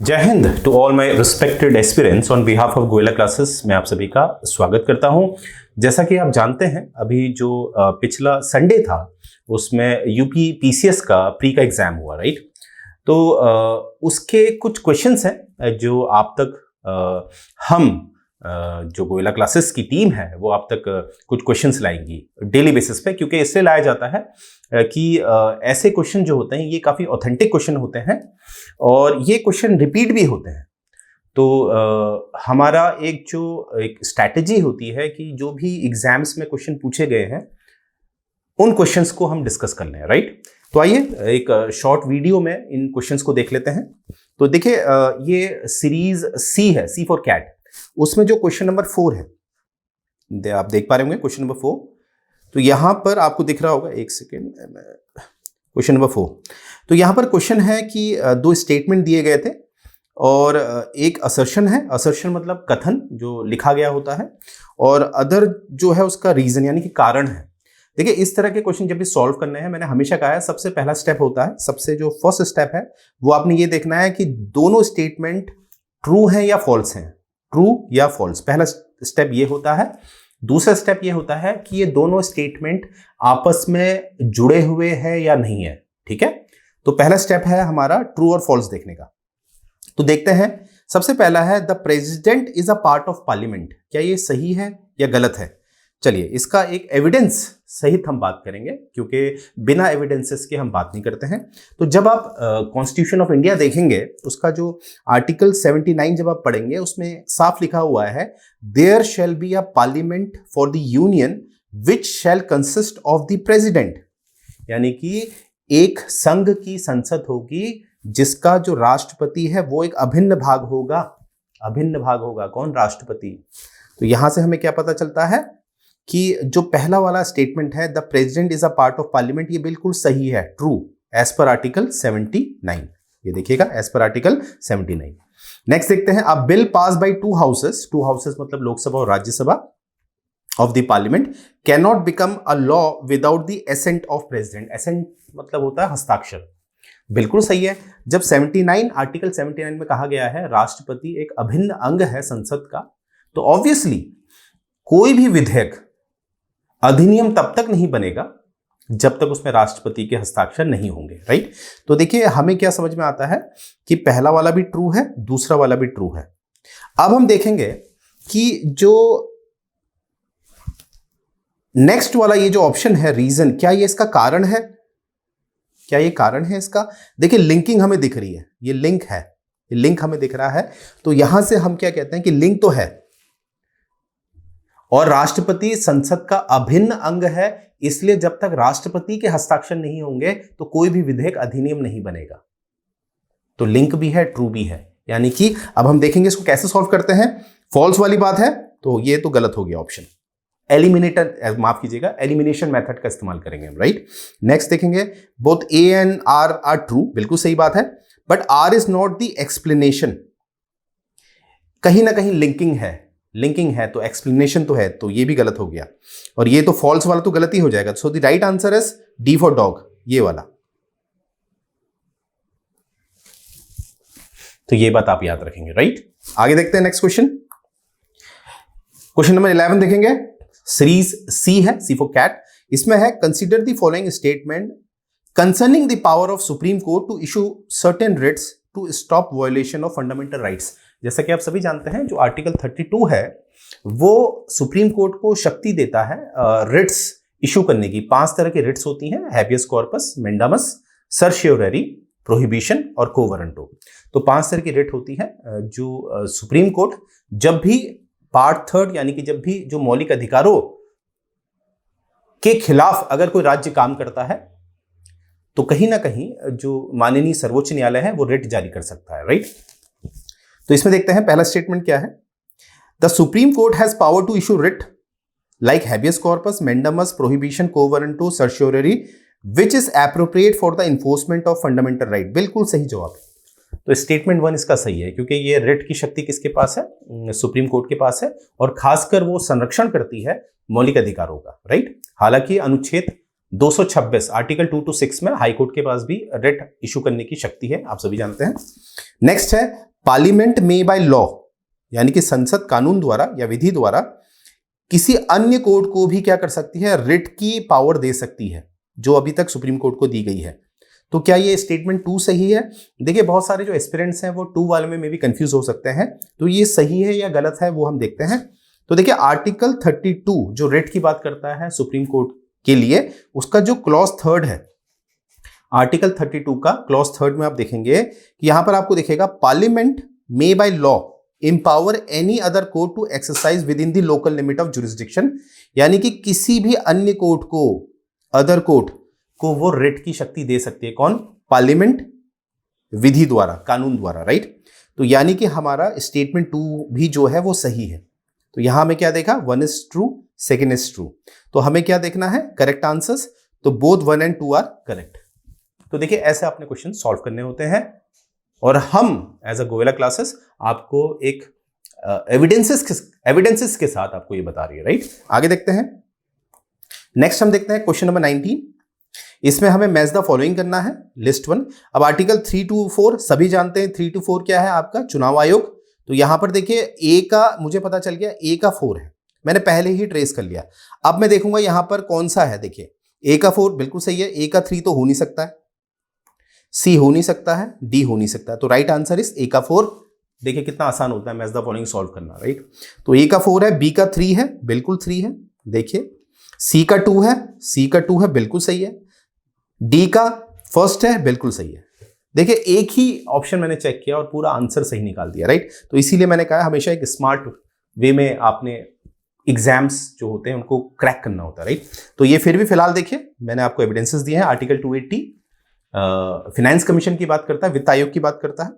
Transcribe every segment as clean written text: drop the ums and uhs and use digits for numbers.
जय Hind to all my respected aspirants on behalf of Goyla classes. मैं आप सभी का स्वागत करता हूं। जैसा कि आप जानते हैं, अभी जो पिछला संडे था उसमें यूपी पीसीएस का प्री का एग्जाम हुआ, राइट। तो उसके कुछ क्वेश्चंस हैं जो आप तक हम जो गोयला क्लासेस की टीम है वो आप तक कुछ क्वेश्चंस लाएंगी डेली बेसिस पे, क्योंकि इसलिए लाया जाता है कि ऐसे क्वेश्चन जो होते हैं ये काफ़ी ऑथेंटिक क्वेश्चन होते हैं और ये क्वेश्चन रिपीट भी होते हैं। तो हमारा एक स्ट्रैटेजी होती है कि जो भी एग्जाम्स में क्वेश्चन पूछे गए हैं उन क्वेश्चंस को हम डिस्कस कर लें, राइट। तो आइए एक शॉर्ट वीडियो में इन क्वेश्चंस को देख लेते हैं। तो देखिए, ये सीरीज सी है, सी फॉर कैट। उसमें जो क्वेश्चन नंबर 4 है, आप देख पा रहे होंगे क्वेश्चन नंबर 4। तो यहां पर आपको दिख रहा होगा, एक सेकेंड, क्वेश्चन नंबर 4। तो यहां पर क्वेश्चन है कि दो स्टेटमेंट दिए गए थे और एक असर्शन है। असर्शन मतलब कथन जो लिखा गया होता है, और अदर जो है उसका रीजन यानी कि कारण है। देखिए, इस तरह के क्वेश्चन जब भी सॉल्व करने हैं, मैंने हमेशा कहा है सबसे पहला स्टेप होता है, सबसे जो फर्स्ट स्टेप है वो आपने ये देखना है कि दोनों स्टेटमेंट ट्रू हैं या फॉल्स हैं, ट्रू या फॉल्स। पहला स्टेप ये होता है। दूसरा स्टेप ये होता है कि ये दोनों स्टेटमेंट आपस में जुड़े हुए हैं या नहीं है, ठीक है। तो पहला स्टेप है हमारा ट्रू और फॉल्स देखने का। तो देखते हैं, सबसे पहला है the president is a part of parliament. क्या ये सही है या गलत है? चलिए, इसका एक एविडेंस सहित हम बात करेंगे, क्योंकि बिना एविडेंसेस के हम बात नहीं करते हैं। तो जब आप कॉन्स्टिट्यूशन ऑफ इंडिया देखेंगे, उसका जो आर्टिकल 79 जब आप पढ़ेंगे, उसमें साफ लिखा हुआ है there shall be a parliament for the union which shall consist of the president. यानी कि एक संघ की संसद होगी जिसका जो राष्ट्रपति है वो एक अभिन्न भाग होगा। अभिन्न भाग होगा कौन? राष्ट्रपति। तो यहां से हमें क्या पता चलता है कि जो पहला वाला स्टेटमेंट है the president is a part of parliament, ये बिल्कुल सही है, ट्रू, एज पर आर्टिकल 79। ये देखिएगा, एज पर आर्टिकल 79। नेक्स्ट देखते हैं, a bill pass by two houses मतलब लोकसभा और Rajya Sabha of the parliament can not become a law without the assent of president. Assent मतलब होता है हस्ताक्षर। बिल्कुल सही है। जब 79 आर्टिकल 79 में कहा गया है राष्ट्रपति एक अभिन्न अंग है संसद का, तो ऑब्वियसली कोई भी विधेयक, अधिनियम तब तक नहीं बनेगा जब तक उसमें राष्ट्रपति के हस्ताक्षर नहीं होंगे, राइट। तो देखिए, हमें क्या समझ में आता है कि पहला वाला भी ट्रू है, दूसरा वाला भी ट्रू है। अब हम देखेंगे कि जो नेक्स्ट वाला ये जो ऑप्शन है रीजन, क्या ये इसका कारण है? क्या ये कारण है इसका? देखिए, लिंकिंग हमें दिख रही है, ये लिंक है, ये लिंक हमें दिख रहा है। तो यहां से हम क्या कहते हैं कि लिंक तो है, और राष्ट्रपति संसद का अभिन्न अंग है, इसलिए जब तक राष्ट्रपति के हस्ताक्षर नहीं होंगे तो कोई भी विधेयक अधिनियम नहीं बनेगा। तो लिंक भी है, ट्रू भी है। यानी कि अब हम देखेंगे इसको कैसे सॉल्व करते हैं। फॉल्स वाली बात है तो ये तो गलत हो गया ऑप्शन। एलिमिनेटर, माफ कीजिएगा, एलिमिनेशन मेथड का इस्तेमाल करेंगे हम, राइट। नेक्स्ट देखेंगे, both A and R are true, बिल्कुल सही बात है, but R is not the explanation. कहीं ना कहीं लिंकिंग है तो एक्सप्लेनेशन तो है, तो ये भी गलत हो गया। और ये तो फॉल्स वाला तो गलत ही हो जाएगा। So the right answer is D for dog, ये वाला। तो ये बात आप याद रखेंगे, राइट। आगे देखते हैं नेक्स्ट क्वेश्चन। क्वेश्चन नंबर 11 देखेंगे, सीरीज सी है, सी फॉर कैट। इसमें है consider the following statement concerning the power of supreme court to issue certain writs to stop violation of fundamental rights. जैसा कि आप सभी जानते हैं, जो आर्टिकल 32 है वो सुप्रीम कोर्ट को शक्ति देता है रिट्स इशू करने की। 5 तरह की रिट्स होती हैं, हैबियस कॉर्पस, मेंडामस, सर्शियोररी, प्रोहिबिशन और को वारंटो। तो 5 तरह की रिट होती है जो सुप्रीम कोर्ट जब भी पार्ट 3 यानी कि जब भी जो मौलिक अधिकारों के खिलाफ अगर कोई राज्य काम करता है तो कहीं ना कहीं जो माननीय सर्वोच्च न्यायालय है वो रिट जारी कर सकता है, राइट। तो इसमें देखते हैं पहला स्टेटमेंट क्या है। The Supreme Court has power to issue writ like habeas corpus, mandamus, prohibition, quo warranto, certiorari which is appropriate for the enforcement of fundamental right. बिल्कुल सही जवाब। तो स्टेटमेंट 1 इसका सही है, क्योंकि ये रिट की शक्ति किसके पास है? सुप्रीम कोर्ट के पास है, और खासकर वो संरक्षण करती है मौलिक अधिकारों का, राइट। हालांकि अनुच्छेद 226 आर्टिकल 2 to 6 में हाईकोर्ट के पास भी रिट इशू करने की शक्ति है, आप सभी जानते हैं। नेक्स्ट है पार्लियामेंट में बाय लॉ, यानी कि संसद कानून द्वारा या विधि द्वारा किसी अन्य कोर्ट को भी क्या कर सकती है, रिट की पावर दे सकती है, जो अभी तक सुप्रीम कोर्ट को दी गई है। तो क्या ये स्टेटमेंट 2 सही है? देखिए बहुत सारे जो एस्पिरेंट्स हैं वो 2 वाले में भी कंफ्यूज हो सकते हैं, तो ये सही है या गलत है वो हम देखते हैं। तो देखिए आर्टिकल 32 जो रिट की बात करता है सुप्रीम कोर्ट के लिए, उसका जो क्लॉज 3 है, आर्टिकल 32 का क्लॉज 3 में आप देखेंगे कि यहां पर आपको दिखेगा parliament may by law empower any other court to exercise within the local limit of jurisdiction, यानी कि किसी भी अन्य कोर्ट को, अदर कोर्ट को वो रिट की शक्ति दे सकती है। कौन? पार्लियामेंट, विधि द्वारा, कानून द्वारा, राइट। तो यानी कि हमारा स्टेटमेंट 2 भी जो है वो सही है। तो यहां हमें क्या देखा, 1 इज ट्रू, 2 इज ट्रू। तो हमें क्या देखना है, करेक्ट आंसर्स। तो बोथ 1 एंड 2 आर करेक्ट। तो देखिए ऐसे आपने क्वेश्चन सॉल्व करने होते हैं, और हम एज अ गोयला क्लासेस आपको एक एविडेंसेस के साथ आपको ये बता रही है, राइट। आगे देखते हैं, नेक्स्ट हम देखते हैं क्वेश्चन नंबर 19। इसमें हमें मैच द फॉलोइंग करना है, लिस्ट 1। अब आर्टिकल 3 to 4 सभी जानते हैं, 3 to 4 क्या है आपका, चुनाव आयोग। तो यहां पर देखिए ए का मुझे पता चल गया, ए का 4 है, मैंने पहले ही ट्रेस कर लिया। अब मैं देखूंगा यहां पर कौन सा है, देखिए ए का 4 बिल्कुल सही है, ए का 3 तो हो नहीं सकता है, सी हो नहीं सकता है, डी हो नहीं सकता है। तो राइट आंसर इज ए का 4। देखिए कितना आसान होता है मैच द फॉलोइंग सॉल्व करना, राइट। तो ए का 4 है, बी का 3 है, बिल्कुल 3 है, देखिए सी का 2 है, सी का 2 है, बिल्कुल सही है, डी का 1 है, बिल्कुल सही है। देखिए एक ही ऑप्शन मैंने चेक किया और पूरा आंसर सही निकाल दिया, राइट। तो इसीलिए मैंने कहा हमेशा एक स्मार्ट वे में आपने एग्जाम्स जो होते हैं उनको क्रैक करना होता है, राइट। तो ये फिर भी फिलहाल देखिए मैंने आपको एविडेंसेस दिए हैं। आर्टिकल 280 फाइनेंस कमीशन की बात करता है, वित्त आयोग की बात करता है,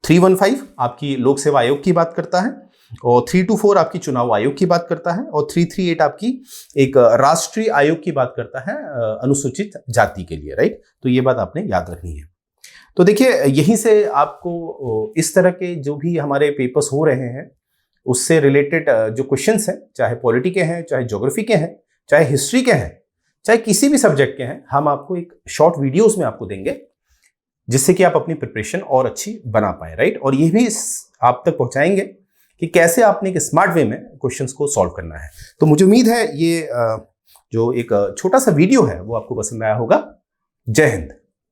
315 आपकी लोक सेवा आयोग की बात करता है, और 324 आपकी चुनाव आयोग की बात करता है, और 338 आपकी एक राष्ट्रीय आयोग की बात करता है अनुसूचित जाति के लिए, राइट। तो ये बात आपने याद रखनी है। तो देखिए यहीं से आपको इस तरह के जो भी हमारे पेपर्स हो रहे हैं उससे रिलेटेड जो क्वेश्चंस हैं, चाहे पॉलिटी के हैं, चाहे ज्योग्राफी के हैं, चाहे हिस्ट्री के हैं, चाहे किसी भी सब्जेक्ट के हैं, हम आपको एक शॉर्ट वीडियोस में आपको देंगे जिससे कि आप अपनी प्रिपरेशन और अच्छी बना पाए, राइट। और ये भी आप तक पहुंचाएंगे कि कैसे आपने एक स्मार्ट वे में क्वेश्चंस को सॉल्व करना है। तो मुझे उम्मीद है ये जो एक छोटा सा वीडियो है वो आपको पसंद आया होगा। जय हिंद।